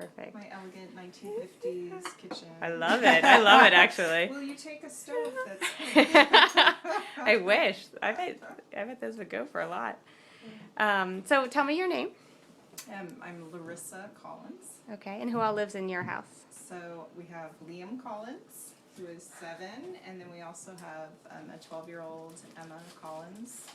Perfect. My elegant 1950s kitchen. I love it. I love it, actually. Will you take a stove that's I wish. I bet those would go for a lot. So tell me your name. I'm Larissa Collins. Okay, and who all lives in your house? So we have Liam Collins, who is 7, and then we also have a 12-year-old Emma Collins,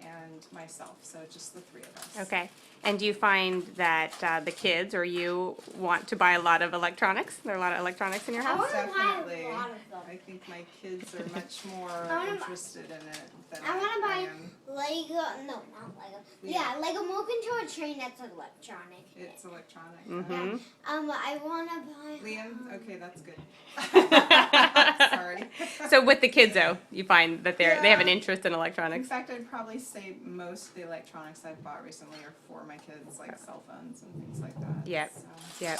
and myself, so just the 3 of us. Okay, and do you find that the kids or you want to buy a lot of electronics? There are a lot of electronics in your house? Definitely. a lot of them. I think my kids are much more interested in it than I want to I buy am. Lego. No, not Lego. Yeah, Lego remote control train that's electronic. It's electronic. Mm-hmm. I want to buy. Liam, okay, that's good. Sorry. So with the kids, though, you find that they have an Yeah. interest in In electronics? fact, I'd probably say most of the electronics I've bought recently are for my kids, like cell phones and things like that. Yep. So. Yep.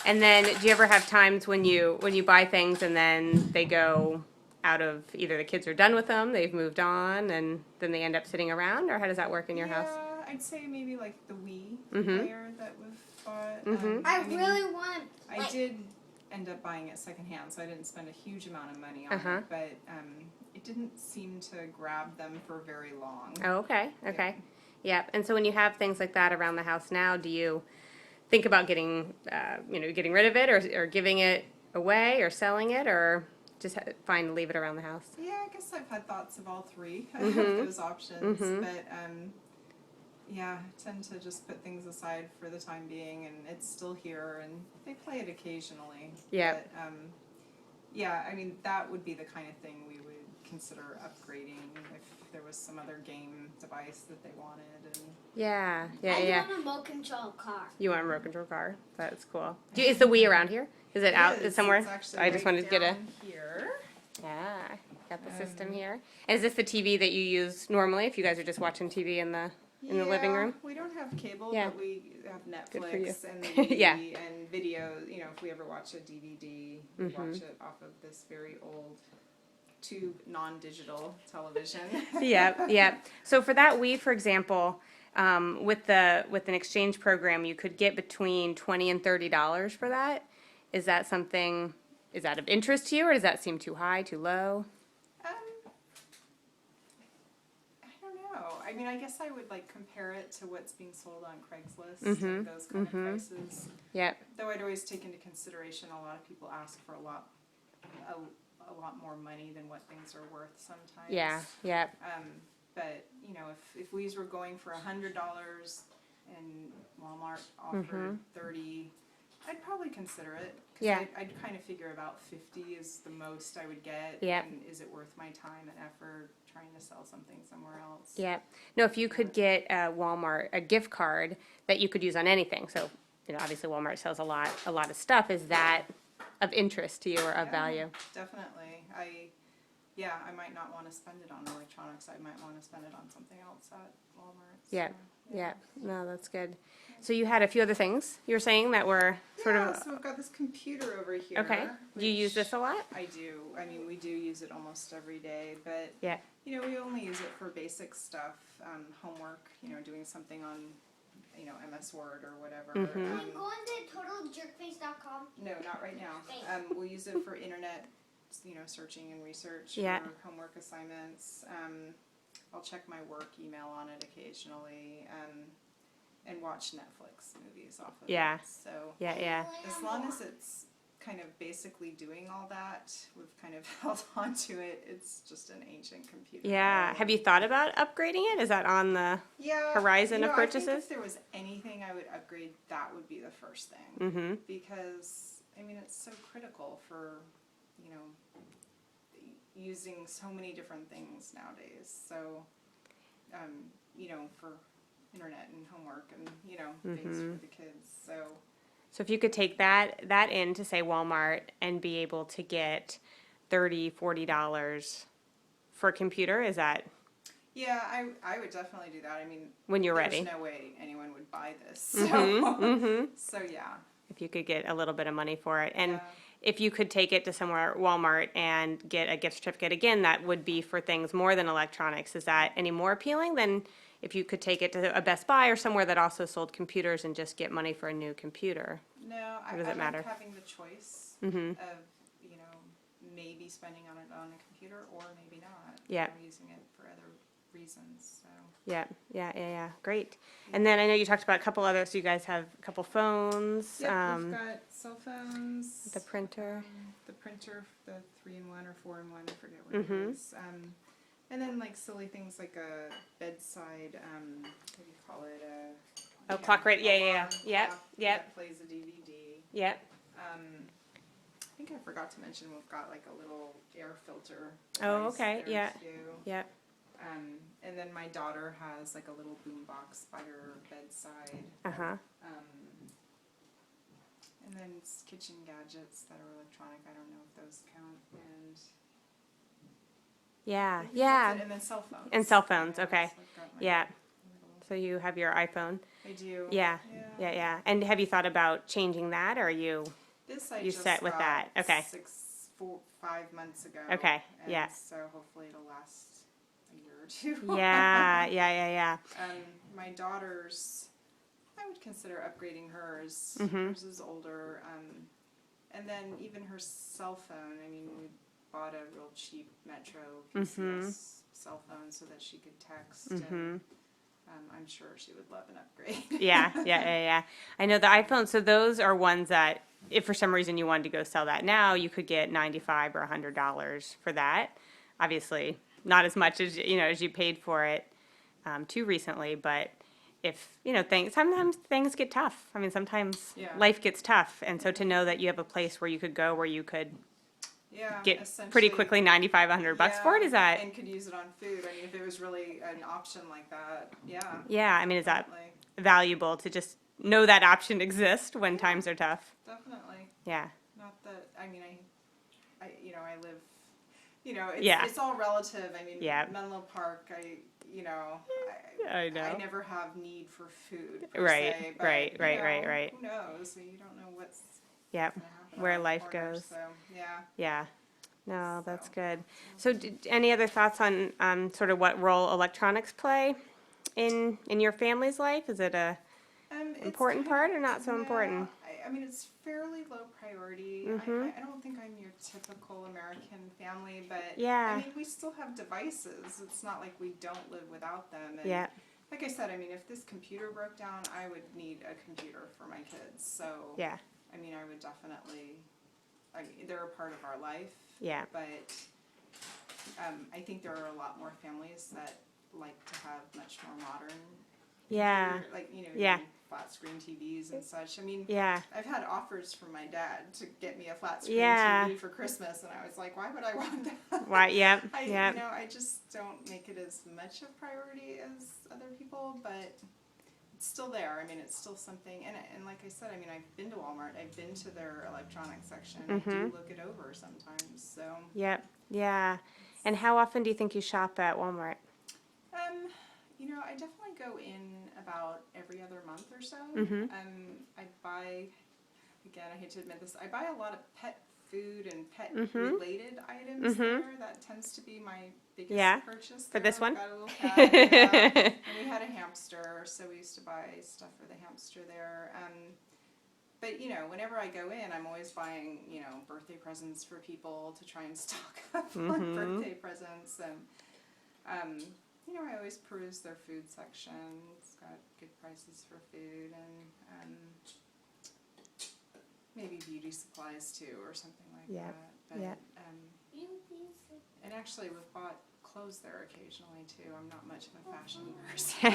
And then do you ever have times when you buy things and then they go out of, either the kids are done with them, they've moved on, and then they end up sitting around, or how does that work in your house? Yeah, I'd say maybe like the Wii Mhm. player that we've bought. Mhm. I mean, really want. I did end up buying it secondhand, so I didn't spend a huge amount of money on Uh-huh. it, but it didn't seem to grab them for very long. Oh, okay. Okay. Yep. And so when you have things like that around the house now, do you think about getting rid of it, or giving it away, or selling it, or just fine to leave it around the house? Yeah, I guess I've had thoughts of all 3 of Mhm. those options, Mhm. but yeah, I tend to just put things aside for the time being, and it's still here, and they play it occasionally. Yep. But yeah, I mean, that would be the kind of thing we would consider upgrading if there was some other game device that they wanted. And Yeah. Yeah. I Yeah. want a remote control car. You want a remote control car? That's cool. Is the Wii around here? Is it out somewhere? It's actually I just right wanted to get a. down here. Yeah, got the system here. And is this the TV that you use normally if you guys are just watching TV in the living room? We don't have cable, Yeah. but we have Good for you. Netflix and the movie Yeah. and video. You know, if we ever watch a DVD, we watch it off of this very old tube non-digital television. Yep, yep. So for that Wii, for example, with an exchange program, you could get between $20 and $30 for that. Is that something? Is that of interest to you, or does that seem too high, too low? I don't know. I mean, I guess I would like compare it to what's being sold on Craigslist and those kind of prices. Yep. Though I'd always take into consideration a lot of people ask for a lot more money than what things are worth sometimes. Yeah. Yep. But you know, if we were going for $100 and Walmart offered $30, I'd probably consider it. 'Cause Yeah. I'd kind of figure about 50 is the most I would get. Yep. And is it worth my time and effort trying to sell something somewhere else? Yep. No, if you could get a Walmart a gift card that you could use on anything. So, obviously Walmart sells a lot of stuff. Is that of interest to you or of value? Definitely. I might not want to spend it on electronics. I might want to spend it on something else at Walmart. So, Yep. Yeah. No, that's good. So you had a few other things you were saying that were sort of. So I've got this computer over here. Okay. Do you use this a lot? I do. I mean, we do use it almost every day, but Yeah. we only use it for basic stuff, homework. Doing something on, MS Word or whatever. Can you go on to totaljerkface.com? No, not right now. Thanks. We'll use it for internet, searching and research Yeah. for homework assignments. I'll check my work email on it occasionally, and watch Netflix movies off of Yeah. it. So Yeah. as long as it's kind of basically doing all that, we've kind of held on to it. It's just an ancient computer. Yeah. Have you thought about upgrading it? Is that on the horizon of I purchases? think if there was anything I would upgrade, that would be the first thing. Mm-hmm. Because, it's so critical for, using so many different things nowadays. So, for internet and homework and, things for the kids. So if you could take that in to say Walmart and be able to get $30, $40 for a computer, is that Yeah, I would definitely do that. I mean, when you're there's ready? no way anyone would buy this. So, so yeah. If you could get a little bit of money for it. And Yeah. if you could take it to somewhere, Walmart, and get a gift certificate, again, that would be for things more than electronics. Is that any more appealing than if you could take it to a Best Buy or somewhere that also sold computers and just get money for a new computer? No, Or does it I matter? like having the choice Mm-hmm. of, you know, maybe spending on it on a computer or maybe not. Yeah. Or using it for other reasons, so. Yeah. Great. And then I know you talked about a couple others. So you guys have a couple phones. Yep, we've got cell phones. the printer. The printer, the 3-in-1 or 4-in-1, I forget what Mhm. it is. And then like silly things like a bedside, what do you call it? Oh, clock rate. Yeah. alarm Yep. clock Yep. That plays a DVD. Yep. I think I forgot to mention we've got like a little air filter. Oh, device okay, there yeah. too. Yep. And then my daughter has like a little boom box by her bedside. Uh huh. And then kitchen gadgets that are electronic. I don't know if those count. And Yeah. I think Yeah. that's it. And then cell phones. And cell phones, okay. So I've got my Yeah. little- So you have your iPhone. I do. Yeah. Yeah. And have you thought about changing that, or are you? This I You just set with got that. Okay. 5 months ago. Okay, And yeah. so hopefully it'll last a year or two. Yeah. My daughter's, I would consider upgrading hers. Mhm. Hers is older. And then even her cell phone, I mean, we bought a real cheap Metro PCS cell phone so that she could text. And I'm sure she would love an upgrade. Yeah. I know the iPhone. So those are ones that, if for some reason you wanted to go sell that now, you could get $95 or $100 for that. Obviously, not as much as as you paid for it too recently, but if sometimes things get tough. I mean, sometimes Yeah. life gets tough, and so to know that you have a place where you could go where you could Yeah, get pretty essentially- quickly $95, $100 for it, is that? And could use it on food. I mean, if it was really an option like that, yeah. Yeah, I mean, is that Definitely. valuable to just know that option exists when times are tough? Definitely. Yeah. Not that, I mean, I live, Yeah. it's all relative. I mean, Yeah. Menlo Park, I know. I never have need for food per Right, se, but, right. Who knows? You don't know what's Yep. gonna happen Where around the life corner, goes. So, yeah. Yeah. No, that's So. good. So, any other thoughts on sort of what role electronics play in your family's life? Is it a It's important kind part of- or not so no, important? I mean, it's fairly low priority. Mhm. I don't think I'm your typical American family, but Yeah. I mean, we still have devices. It's not like we don't live without them. And Yeah. like I said, I mean, if this computer broke down, I would need a computer for my kids. So, Yeah. I mean, I would definitely, they're a part of our life. Yeah. But I think there are a lot more families that like to have much more modern Yeah. computer, like, Yeah. flat screen TVs and such. I mean, Yeah. I've had offers from my dad to get me a flat screen Yeah. TV for Christmas, and I was like, why would I want that? Why? Yep. I Yep. I just don't make it as much of a priority as other people, but it's still there. I mean, it's still something. And like I said, I mean, I've been to Walmart. I've been to their electronics section. I do look it over sometimes. So. Yep. Yeah. And how often do you think you shop at Walmart? I definitely go in about every other month or so. I buy, again, I hate to admit this, I buy a lot of pet food and pet related items there. That tends to be my biggest purchase. For this I've one? got a little cat, yeah. And we had a hamster, so we used to buy stuff for the hamster there. But whenever I go in, I'm always buying, birthday presents for people to try and stock up on birthday presents. And, I always peruse their food section. It's got good prices for food and maybe beauty supplies too or something like Yeah. that. But, Yeah. and actually we've bought clothes there occasionally too. I'm not much of a fashion person.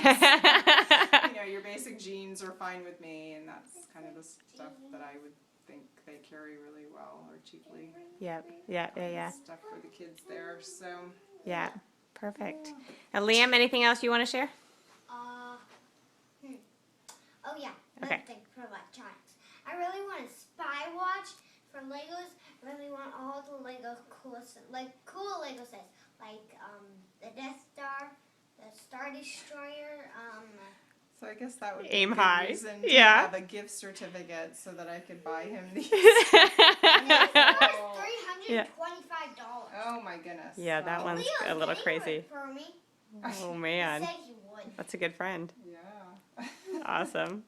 Your basic jeans are fine with me, and that's kind of the stuff that I would think they carry really well or cheaply. Yep. Yeah. Stuff for the kids there, so. Yeah. Perfect. Now, Liam, anything else you want to share? Oh yeah. Okay. Another thing for electronics. I really want a spy watch for Legos. I really want all the Lego cool Lego sets, like the Death Star, the Star Destroyer. So I guess that would be Aim a good high. reason to Yeah. have a gift certificate so that I could buy him these. $325. Oh my goodness. Yeah, that Wow. one's a little crazy. For me. Oh He man, said he would. that's a good friend. Yeah. Awesome.